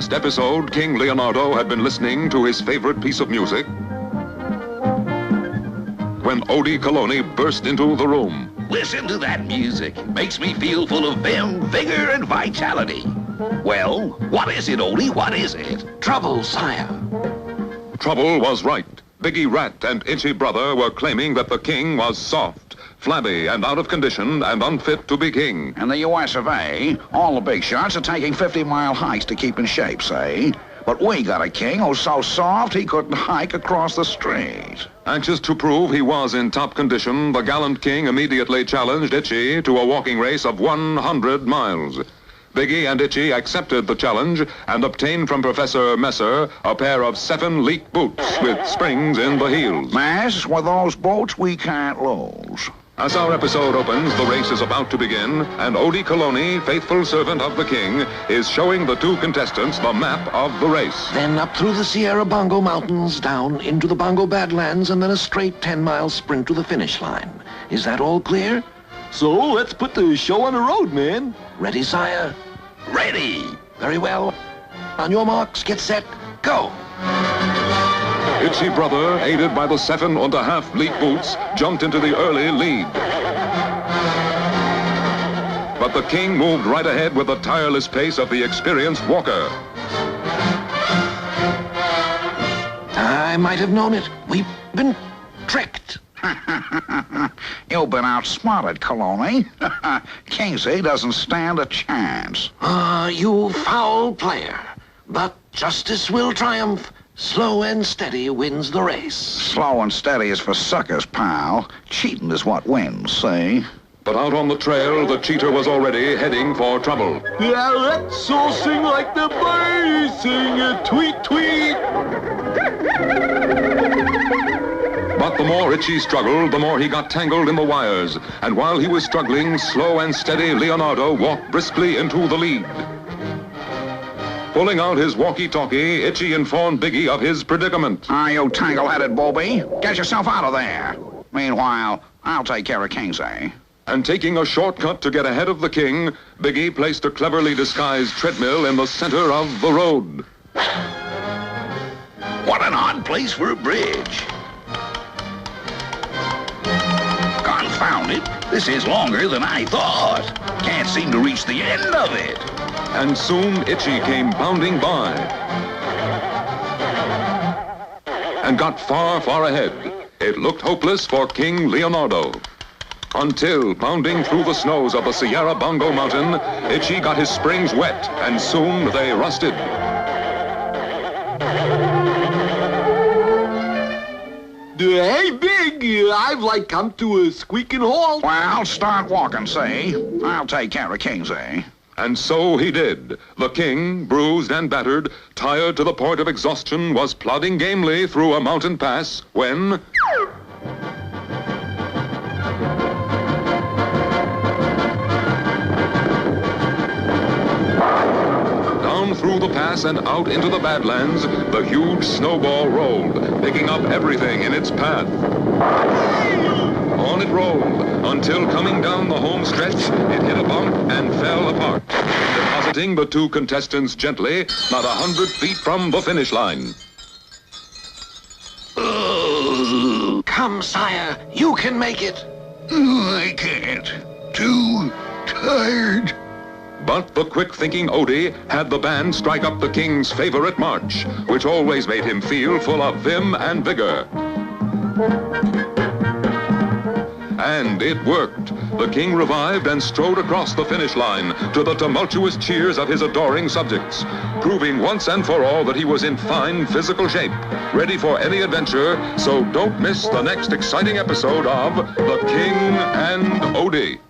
last episode, King Leonardo had been listening to his favorite piece of music when Odie Coloni burst into the room. Listen to that music. Makes me feel full of vim, vigor, and vitality. Well, what is it, Odie? What is it? Trouble, sire. Trouble was right. Biggie Rat and Itchy Brother were claiming that the king was soft, flabby, and out of condition, and unfit to be king. In the US of A, all the big shots are taking 50-mile hikes to keep in shape, say. But we got a king who's so soft he couldn't hike across the street. Anxious to prove he was in top condition, the gallant king immediately challenged Itchy to a walking race of 100 miles. Biggie and Itchy accepted the challenge and obtained from Professor Messer a pair of 7 leak boots with springs in the heels. Mass, with those boots, we can't lose. As our episode opens, the race is about to begin, and Odie Coloni, faithful servant of the king, is showing the 2 contestants the map of the race. Then up through the Sierra Bongo Mountains, down into the Bongo Badlands, and then a straight 10-mile sprint to the finish line. Is that all clear? So let's put the show on the road, man. Ready, sire? Ready! Very well. On your marks, get set, go! Itchy Brother, aided by the 7.5 leak boots, jumped into the early lead. But the king moved right ahead with the tireless pace of the experienced walker. I might have known it. We've been tricked. You've been outsmarted, Coloni. Kingsley doesn't stand a chance. You foul player. But justice will triumph. Slow and steady wins the race. Slow and steady is for suckers, pal. Cheating is what wins, see? But out on the trail, the cheater was already heading for trouble. Yeah, let's all sing like the birds sing a tweet, tweet. But the more Itchy struggled, the more he got tangled in the wires. And while he was struggling, slow and steady Leonardo walked briskly into the lead. Pulling out his walkie-talkie, Itchy informed Biggie of his predicament. You tangle-headed booby. Get yourself out of there. Meanwhile, I'll take care of Kingsley. And taking a shortcut to get ahead of the king, Biggie placed a cleverly disguised treadmill in the center of the road. What an odd place for a bridge. Confound it. This is longer than I thought. Can't seem to reach the end of it. And soon Itchy came bounding by and got far, far ahead. It looked hopeless for King Leonardo. Until, pounding through the snows of the Sierra Bongo Mountain, Itchy got his springs wet, and soon they rusted. Hey, Big, I've like come to a squeaking halt. Well, start walking, see? I'll take care of Kingsley. And so he did. The king, bruised and battered, tired to the point of exhaustion, was plodding gamely through a mountain pass when... Down through the pass and out into the Badlands, the huge snowball rolled, picking up everything in its path. On it rolled, until coming down the home stretch, it hit a bump and fell apart, depositing the 2 contestants gently, not 100 feet from the finish line. Come, sire, you can make it. I can't. Too tired. But the quick-thinking Odie had the band strike up the king's favorite march, which always made him feel full of vim and vigor. And it worked. The king revived and strode across the finish line to the tumultuous cheers of his adoring subjects, proving once and for all that he was in fine physical shape, ready for any adventure. So don't miss the next exciting episode of The King and Odie.